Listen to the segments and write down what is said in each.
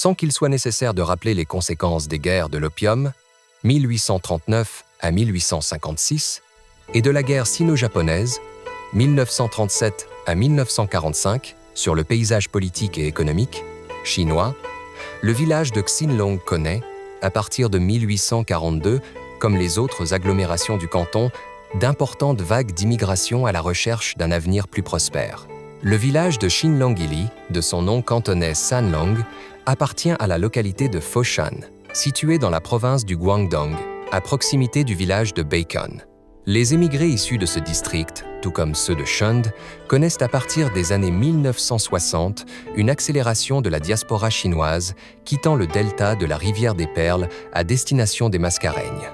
sans qu'il soit nécessaire de rappeler les conséquences des guerres de l'opium, 1839 à 1856, et de la guerre sino-japonaise, 1937 à 1945, sur le paysage politique et économique chinois, le village de Xinlong connaît, à partir de 1842, comme les autres agglomérations du canton, d'importantes vagues d'immigration à la recherche d'un avenir plus prospère. Le village de Xinlongili, de son nom cantonais Sanlong, appartient à la localité de Foshan, située dans la province du Guangdong, à proximité du village de Bacon. Les émigrés issus de ce district, tout comme ceux de Shund, connaissent à partir des années 1960 une accélération de la diaspora chinoise quittant le delta de la rivière des Perles à destination des Mascareignes.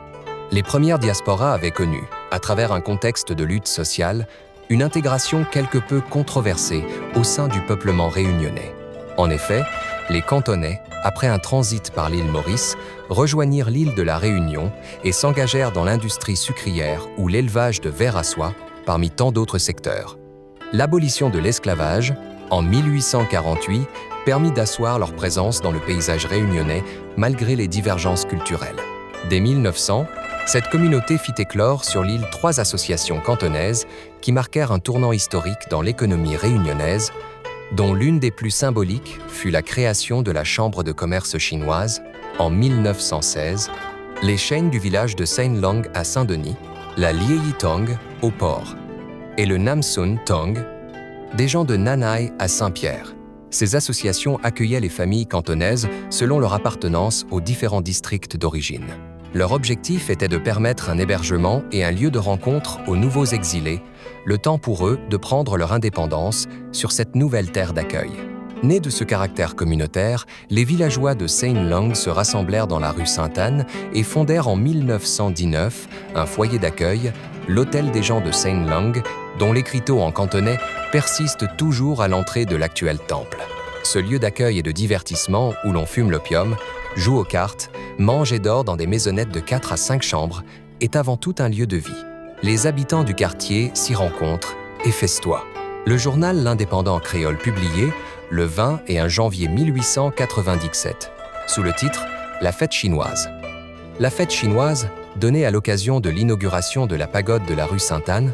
Les premières diasporas avaient connu, à travers un contexte de lutte sociale, une intégration quelque peu controversée au sein du peuplement réunionnais. En effet, les Cantonais, après un transit par l'île Maurice, rejoignirent l'île de la Réunion et s'engagèrent dans l'industrie sucrière ou l'élevage de vers à soie, parmi tant d'autres secteurs. L'abolition de l'esclavage, en 1848, permit d'asseoir leur présence dans le paysage réunionnais malgré les divergences culturelles. Dès 1900, cette communauté fit éclore sur l'île 3 associations cantonaises qui marquèrent un tournant historique dans l'économie réunionnaise, dont l'une des plus symboliques fut la création de la Chambre de commerce chinoise en 1916, les chaînes du village de Sainlong à Saint-Denis, la Lieyitong au port et le Namsun Tong, des gens de Nanhai à Saint-Pierre. Ces associations accueillaient les familles cantonaises selon leur appartenance aux différents districts d'origine. Leur objectif était de permettre un hébergement et un lieu de rencontre aux nouveaux exilés, le temps pour eux de prendre leur indépendance sur cette nouvelle terre d'accueil. Nés de ce caractère communautaire, les villageois de Sainlong se rassemblèrent dans la rue Sainte-Anne et fondèrent en 1919 un foyer d'accueil, l'Hôtel des gens de Sainlong, dont l'écriteau en cantonais persiste toujours à l'entrée de l'actuel temple. Ce lieu d'accueil et de divertissement où l'on fume l'opium, joue aux cartes, mange et dort dans des maisonnettes de 4 à 5 chambres, est avant tout un lieu de vie. Les habitants du quartier s'y rencontrent et festoient. Le journal L'Indépendant créole publié le 20 et 1 janvier 1897, sous le titre « La fête chinoise ». La fête chinoise, donnée à l'occasion de l'inauguration de la pagode de la rue Sainte-Anne,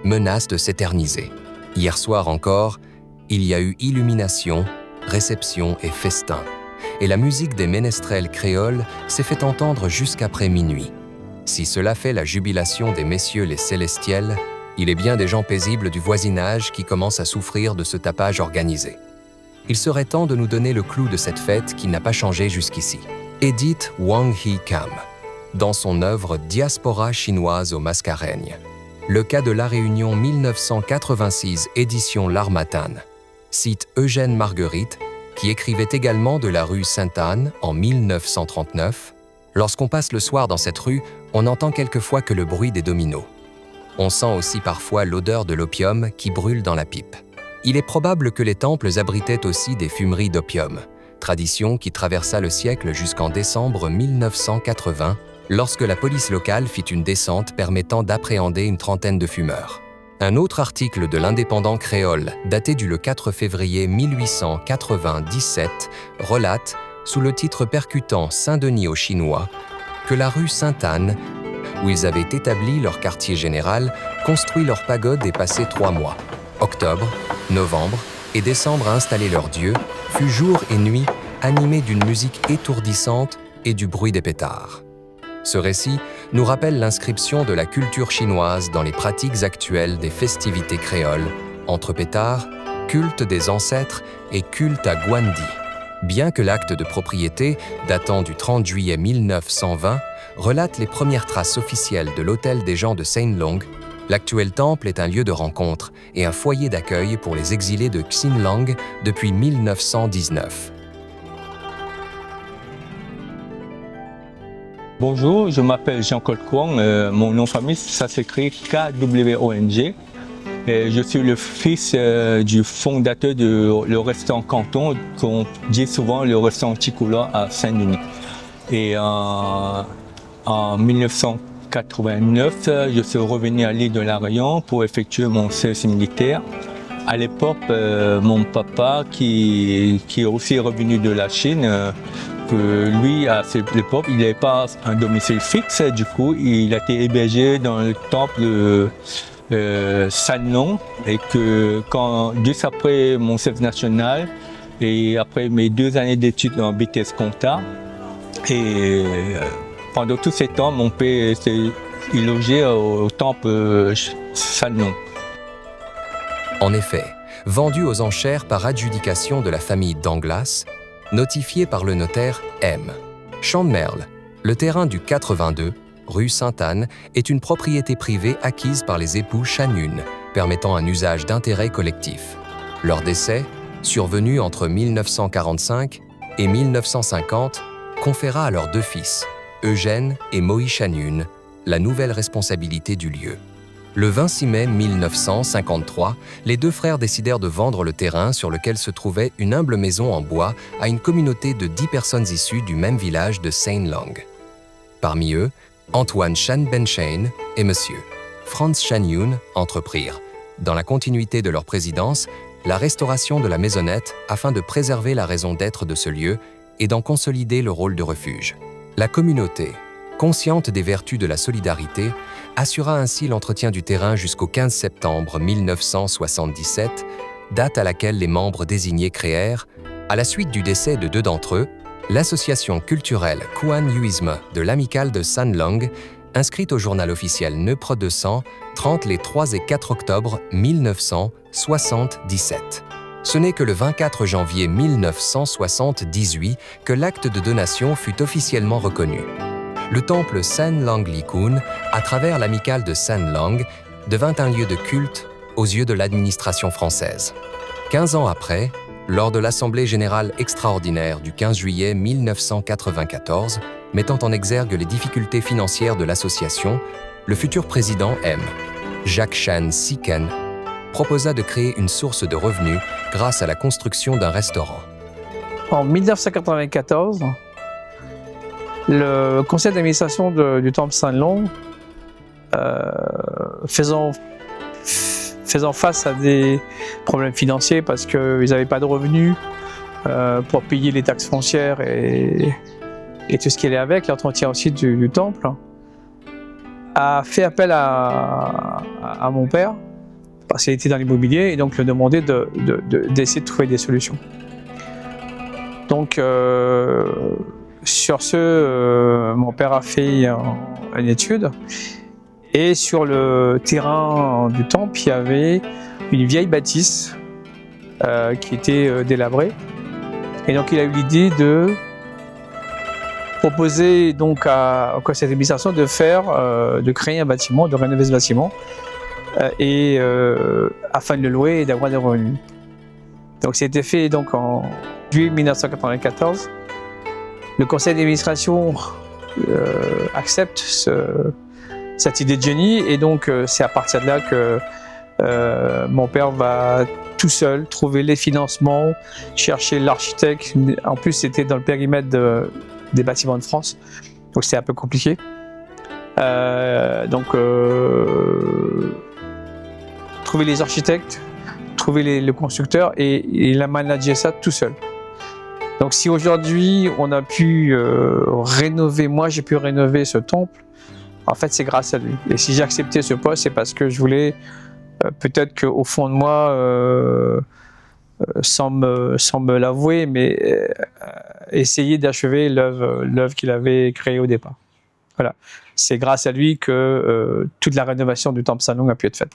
menace de s'éterniser. Hier soir encore, il y a eu illumination, réception et festin. Et la musique des ménestrels créoles s'est fait entendre jusqu'après minuit. Si cela fait la jubilation des messieurs les célestiels, il est bien des gens paisibles du voisinage qui commencent à souffrir de ce tapage organisé. Il serait temps de nous donner le clou de cette fête qui n'a pas changé jusqu'ici. Edith Wang Hee Kam, dans son œuvre Diaspora chinoise aux Mascareignes. Le cas de la Réunion 1986, édition L'Harmattan, cite Eugène Marguerite, qui écrivait également de la rue Sainte-Anne en 1939. Lorsqu'on passe le soir dans cette rue, on n'entend quelquefois que le bruit des dominos. On sent aussi parfois l'odeur de l'opium qui brûle dans la pipe. Il est probable que les temples abritaient aussi des fumeries d'opium, tradition qui traversa le siècle jusqu'en décembre 1980, lorsque la police locale fit une descente permettant d'appréhender une trentaine de fumeurs. Un autre article de l'Indépendant créole, daté du 4 février 1897, relate, sous le titre percutant Saint-Denis aux Chinois, que la rue Sainte-Anne, où ils avaient établi leur quartier général, construit leur pagode et passé 3 mois, octobre, novembre et décembre à installer leur dieu, fut jour et nuit animé d'une musique étourdissante et du bruit des pétards. Ce récit nous rappelle l'inscription de la culture chinoise dans les pratiques actuelles des festivités créoles, entre pétards, culte des ancêtres et culte à Guandi. Bien que l'acte de propriété, datant du 30 juillet 1920, relate les premières traces officielles de l'Hôtel des gens de Sainlong, l'actuel temple est un lieu de rencontre et un foyer d'accueil pour les exilés de Xinlong depuis 1919. Bonjour, je m'appelle Jean-Claude Kwong, mon nom de famille, ça s'écrit Kwong. Je suis le fils du fondateur du restaurant Canton, qu'on dit souvent le restaurant Ticoula à Saint-Denis. Et en 1989, je suis revenu à l'île de la Réunion pour effectuer mon service militaire. À l'époque, mon papa, qui est aussi revenu de la Chine, que lui, à cette époque, il n'avait pas un domicile fixe. Du coup, il a été hébergé dans le temple de Sanlong. Et que juste après mon service national et après mes 2 années d'études en BTS Compta, et pendant tous ces temps, mon père s'est logé au temple Sanlong. En effet, vendu aux enchères par adjudication de la famille d'Anglas, notifié par le notaire M. Champ de Merle, le terrain du 82, rue Sainte-Anne, est une propriété privée acquise par les époux Shan-Yun, permettant un usage d'intérêt collectif. Leur décès, survenu entre 1945 et 1950, conféra à leurs 2 fils, Eugène et Moïse Shan-Yun, la nouvelle responsabilité du lieu. Le 26 mai 1953, les 2 frères décidèrent de vendre le terrain sur lequel se trouvait une humble maison en bois à une communauté de 10 personnes issues du même village de Sanlong. Parmi eux, Antoine Shan Ben-Chain et M. Franz Shan-Yun entreprirent, dans la continuité de leur présidence, la restauration de la maisonnette afin de préserver la raison d'être de ce lieu et d'en consolider le rôle de refuge. La communauté, consciente des vertus de la solidarité, assura ainsi l'entretien du terrain jusqu'au 15 septembre 1977, date à laquelle les membres désignés créèrent, à la suite du décès de 2 d'entre eux, l'association culturelle Kuan Yuisme de l'amicale de Sanlong, inscrite au journal officiel Neuprod 200, 30 les 3 et 4 octobre 1977. Ce n'est que le 24 janvier 1978 que l'acte de donation fut officiellement reconnu. Le temple Sanlong Likun, à travers l'amicale de Sanlong, devint un lieu de culte aux yeux de l'administration française. 15 ans après, lors de l'Assemblée générale extraordinaire du 15 juillet 1994, mettant en exergue les difficultés financières de l'association, le futur président M. Jacques Chan Siken proposa de créer une source de revenus grâce à la construction d'un restaurant. En 1994, le conseil d'administration du temple Sanlong, faisant face à des problèmes financiers parce qu'ils n'avaient pas de revenus pour payer les taxes foncières et tout ce qui allait avec, l'entretien aussi du temple, a fait appel à mon père parce qu'il était dans l'immobilier et donc lui a demandé d'essayer de trouver des solutions. Donc sur ce, mon père a fait une étude et sur le terrain du temple, il y avait une vieille bâtisse qui était délabrée. Et donc il a eu l'idée de proposer donc au conseil d'administration de créer un bâtiment, de rénover ce bâtiment afin de le louer et d'avoir des revenus. Donc c'était fait donc en juillet 1994. Le conseil d'administration accepte cette idée de génie et donc c'est à partir de là que mon père va tout seul trouver les financements, chercher l'architecte. En plus c'était dans le périmètre des bâtiments de France, donc c'est un peu compliqué. Trouver les architectes, trouver le constructeur et il a managé ça tout seul. Donc si aujourd'hui on a pu rénover, moi j'ai pu rénover ce temple, en fait c'est grâce à lui. Et si j'ai accepté ce poste, c'est parce que je voulais, peut-être qu'au fond de moi, sans me l'avouer, mais essayer d'achever l'œuvre qu'il avait créée au départ. Voilà. C'est grâce à lui que toute la rénovation du temple Sanlong a pu être faite.